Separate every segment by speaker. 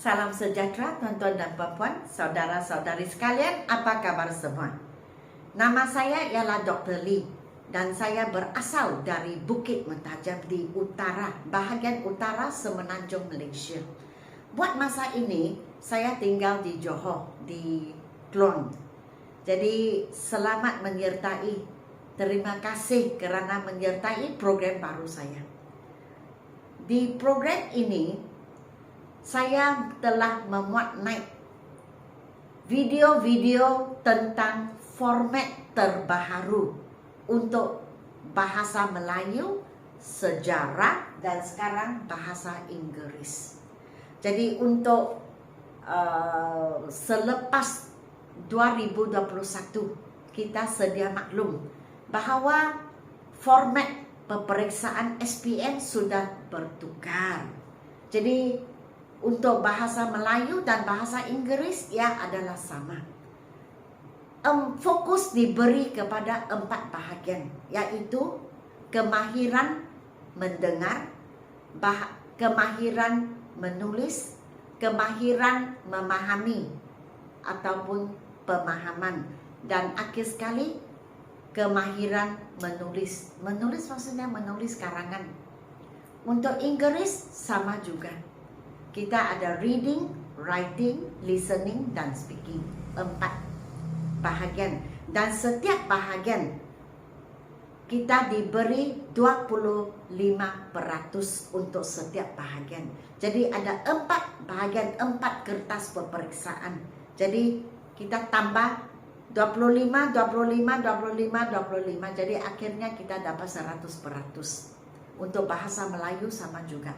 Speaker 1: Salam sejahtera tuan-tuan dan puan-puan, saudara-saudari sekalian, apa kabar semua? Nama saya ialah Dr. Lee dan saya berasal dari Bukit Mentajam di utara, bahagian utara Semenanjung Malaysia. Buat masa ini, saya tinggal di Johor, di Klang. Jadi selamat menyertai. Terima kasih kerana menyertai program baru saya. Di program ini, saya telah memuat naik video-video tentang format terbaharu untuk bahasa Melayu, sejarah, dan sekarang bahasa Inggeris. Jadi untuk selepas 2021, kita sedia maklum bahawa format peperiksaan SPM sudah bertukar. Jadi untuk bahasa Melayu dan bahasa Inggeris ia adalah sama. Fokus diberi kepada 4 bahagian, yaitu kemahiran mendengar, kemahiran menulis, kemahiran memahami ataupun pemahaman, dan akhir sekali kemahiran menulis. Menulis maksudnya menulis karangan. Untuk Inggeris sama juga. Kita ada reading, writing, listening, dan speaking. 4 bahagian. Dan setiap bahagian kita diberi 25% untuk setiap bahagian. Jadi ada 4 bahagian, 4 kertas peperiksaan. Jadi kita tambah 25, 25, 25, 25. Jadi akhirnya kita dapat 100%. Untuk bahasa Melayu sama juga.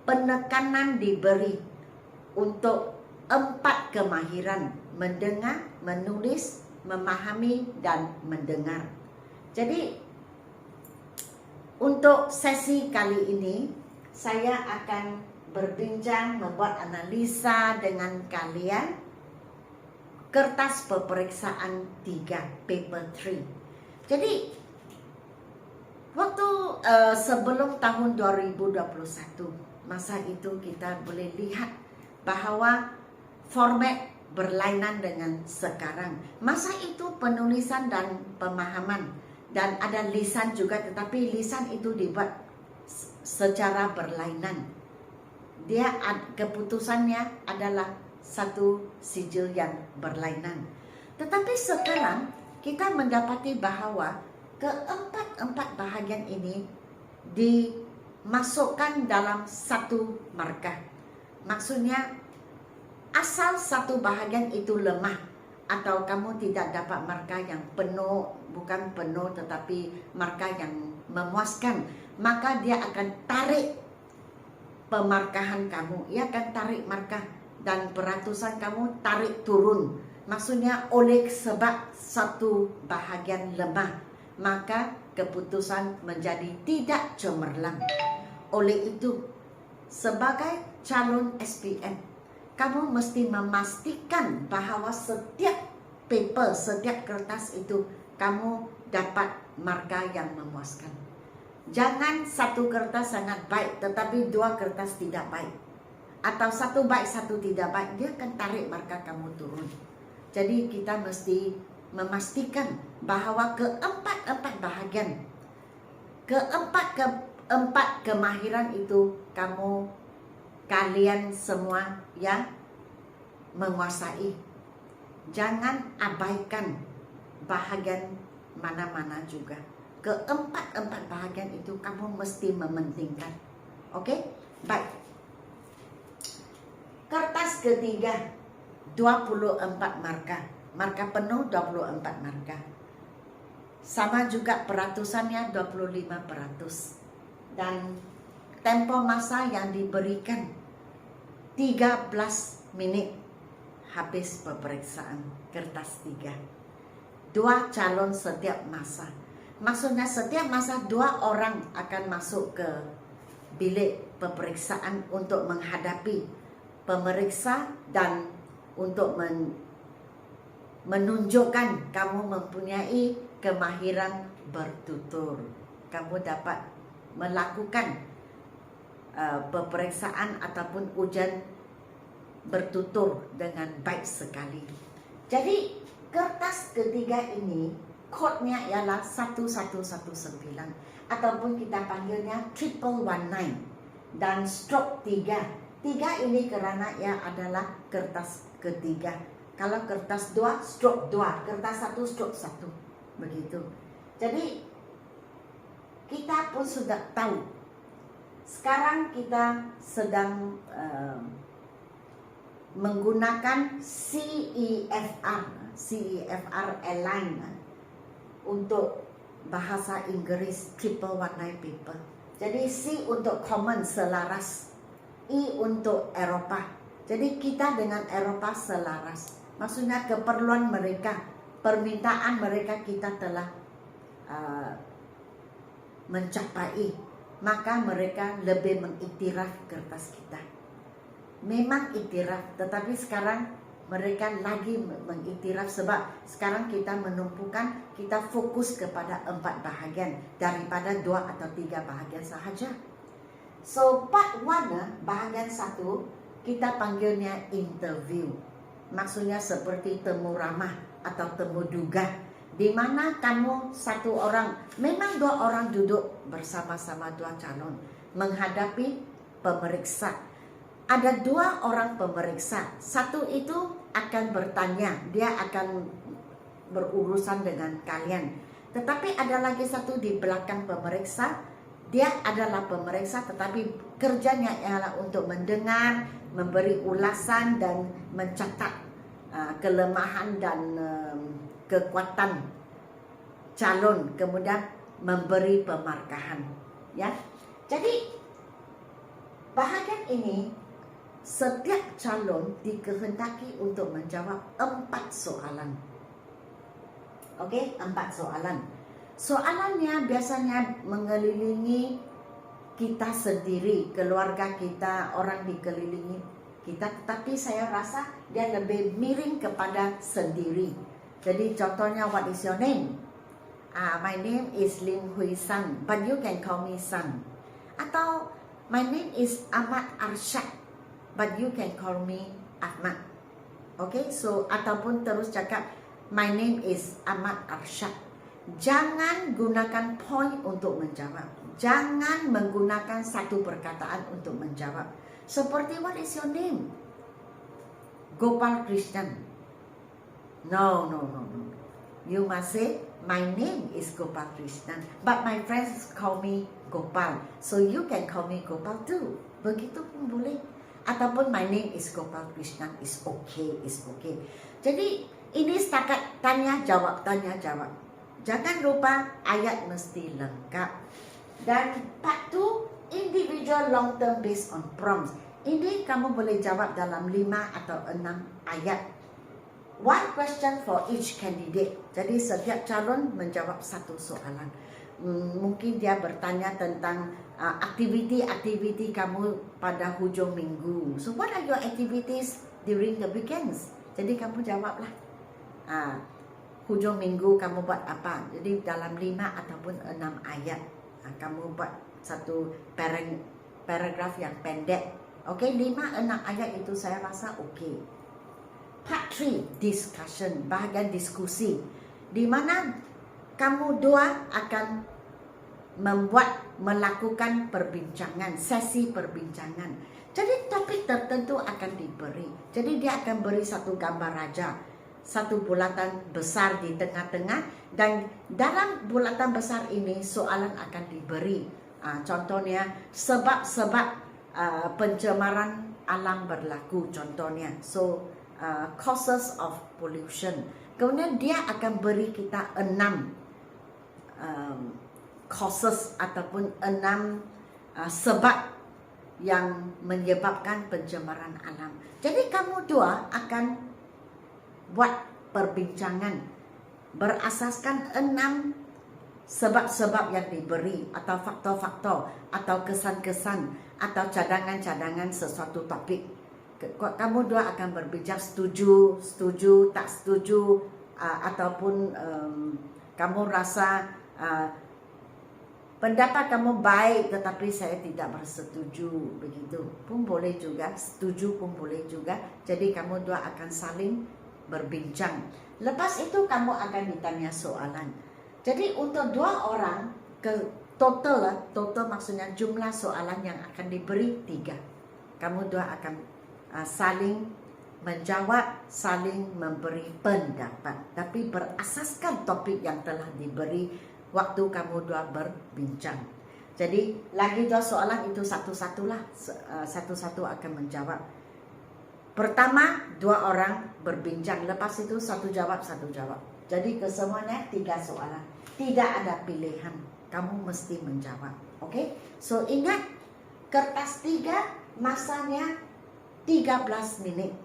Speaker 1: Penekanan diberi untuk 4 kemahiran: mendengar, menulis, memahami, dan mendengar. Jadi untuk sesi kali ini saya akan berbincang, membuat analisa dengan kalian kertas peperiksaan 3, paper 3. Jadi waktu sebelum tahun 2021, masa itu kita boleh lihat bahawa format berlainan dengan sekarang. Masa itu penulisan dan pemahaman, dan ada lisan juga, tetapi lisan itu dibuat secara berlainan. Dia keputusannya adalah satu sijil yang berlainan. Tetapi sekarang kita mendapati bahawa keempat bahagian ini dimasukkan dalam satu markah. Maksudnya asal satu bahagian itu lemah atau kamu tidak dapat markah yang penuh, bukan penuh tetapi markah yang memuaskan, maka dia akan tarik pemarkahan kamu. Ia akan tarik markah dan peratusan kamu tarik turun. Maksudnya oleh sebab satu bahagian lemah, maka keputusan menjadi tidak cemerlang. Oleh itu, sebagai calon SPM, kamu mesti memastikan bahawa setiap paper, setiap kertas itu kamu dapat markah yang memuaskan. Jangan satu kertas sangat baik tetapi 2 kertas tidak baik, atau satu baik satu tidak baik, dia akan tarik markah kamu turun. Jadi kita mesti memastikan bahawa keempat bahagian, keempat kemahiran itu kalian semua yang menguasai. Jangan abaikan bahagian mana-mana juga. Keempat bahagian itu kamu mesti mementingkan. Okey? Baik. Kertas ketiga 24 markah. Markah penuh 24 markah. Sama juga peratusannya 25%. Dan tempo masa yang diberikan 13 minit habis peperiksaan kertas 3. 2 calon setiap masa. Maksudnya setiap masa 2 orang akan masuk ke bilik peperiksaan untuk menghadapi pemeriksa dan untuk menunjukkan kamu mempunyai kemahiran bertutur. Kamu dapat melakukan peperiksaan ataupun ujian bertutur dengan baik sekali. Jadi kertas ketiga ini kodnya ialah 1119 ataupun kita panggilnya 1119 dan stroke 3. 3 ini kerana ia adalah kertas ketiga. Kalau kertas 2 stroke 2, kertas 1 stroke 1. Begitu. Jadi kita pun sudah tahu. Sekarang kita sedang menggunakan CEFR align untuk bahasa Inggris 1119 paper. Jadi C untuk common, selaras. E untuk Eropah. Jadi kita dengan Eropah selaras. Maksudnya keperluan mereka, permintaan mereka kita telah mencapai. Maka mereka lebih mengiktiraf kertas kita. Memang iktiraf, tetapi sekarang mereka lagi mengiktiraf sebab sekarang kita menumpukan, kita fokus kepada 4 bahagian daripada 2 atau 3 bahagian sahaja. So part 1, bahagian 1, kita panggilnya interview. Maksudnya seperti temu ramah atau temu duga, di mana kamu satu orang, memang 2 orang duduk bersama-sama 2 calon menghadapi pemeriksa. Ada 2 orang pemeriksa. Satu itu akan bertanya, dia akan berurusan dengan kalian. Tetapi ada lagi satu di belakang pemeriksa. Dia adalah pemeriksa tetapi kerjanya ialah untuk mendengar, memberi ulasan dan mencatat kelemahan dan kekuatan calon, kemudian memberi pemarkahan. Ya, jadi bahagian ini setiap calon dikehendaki untuk menjawab 4 soalan. Okey, 4 soalan. Soalannya biasanya mengelilingi kita sendiri, keluarga kita, orang dikelilingi kita, tetapi saya rasa dia lebih miring kepada sendiri. Jadi contohnya, what is your name? My name is Lim Hui San, but you can call me San. Atau my name is Ahmad Arsyad, but you can call me Ahmad. Okay, so ataupun terus cakap my name is Ahmad Arsyad. Jangan gunakan point untuk menjawab. Jangan menggunakan satu perkataan untuk menjawab. Seperti what is your name? Gopal Krishnan. No. You must say my name is Gopal Krishnan, but my friends call me Gopal, so you can call me Gopal too. Begitu pun boleh. Ataupun my name is Gopal Krishnan, is okay. Jadi ini setakat tanya jawab. Jangan lupa ayat mesti lengkap. Dan part 2, individual long term based on prompts. Ini kamu boleh jawab dalam 5 atau 6 ayat. 1 question for each candidate. Jadi setiap calon menjawab 1 soalan. Mungkin dia bertanya tentang aktiviti kamu pada hujung minggu. So what are your activities during the weekends? Jadi kamu jawablah. Hujung minggu kamu buat apa? Jadi dalam 5 ataupun 6 ayat kamu buat satu paragraf yang pendek. Okey, 5-6 ayat itu saya rasa okey. Part 3, discussion, bahagian diskusi, di mana kamu 2 akan melakukan perbincangan, sesi perbincangan. Jadi topik tertentu akan diberi. Jadi dia akan beri satu gambar raja, satu bulatan besar di tengah-tengah, dan dalam bulatan besar ini soalan akan diberi. Contohnya sebab-sebab pencemaran alam berlaku, contohnya. So causes of pollution. Kemudian dia akan beri kita 6 causes ataupun 6 sebab yang menyebabkan pencemaran alam. Jadi kamu 2 akan buat perbincangan berasaskan 6 sebab-sebab yang diberi, atau faktor-faktor, atau kesan-kesan, atau cadangan-cadangan sesuatu topik. Kamu 2 akan berbicara setuju, tak setuju, ataupun kamu rasa Pendapat kamu baik tetapi saya tidak bersetuju, begitu pun boleh juga, setuju pun boleh juga. Jadi kamu dua akan saling berbincang. Lepas itu kamu akan ditanya soalan. Jadi untuk dua orang ke total maksudnya jumlah soalan yang akan diberi 3. Kamu dua akan saling menjawab, saling memberi pendapat, tapi berasaskan topik yang telah diberi waktu kamu dua berbincang. Jadi lagi 2 soalan itu satu-satulah, satu-satu akan menjawab. Pertama 2 orang berbincang, lepas itu 1 jawab 1 jawab. Jadi kesemuanya 3 soalan. Tidak ada pilihan, kamu mesti menjawab. Oke? So ingat, kertas 3 masanya 13 menit.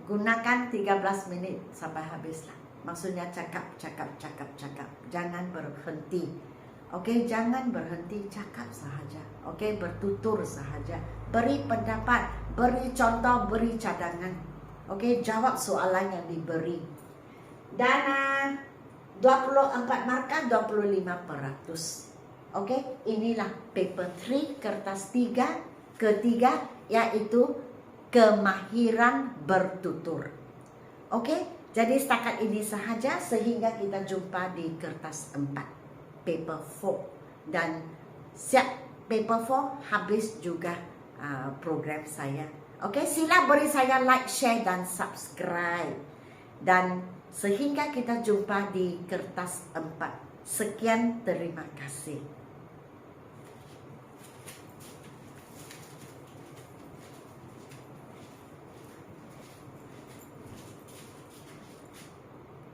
Speaker 1: Gunakan 13 menit sampai habislah. Maksudnya cakap. Jangan berhenti. Oke, jangan berhenti, cakap sahaja. Oke, bertutur sahaja. Beri pendapat, beri contoh, beri cadangan. Oke, jawab soalan yang diberi. Dan 24 markah 25%. Oke, inilah paper 3 kertas 3 ketiga, yaitu kemahiran bertutur. Oke? Jadi setakat ini sahaja, sehingga kita jumpa di kertas 4, paper 4. Dan siap paper 4, habis juga program saya. Oke, sila beri saya like, share dan subscribe. Dan sehingga kita jumpa di kertas 4. Sekian, terima kasih.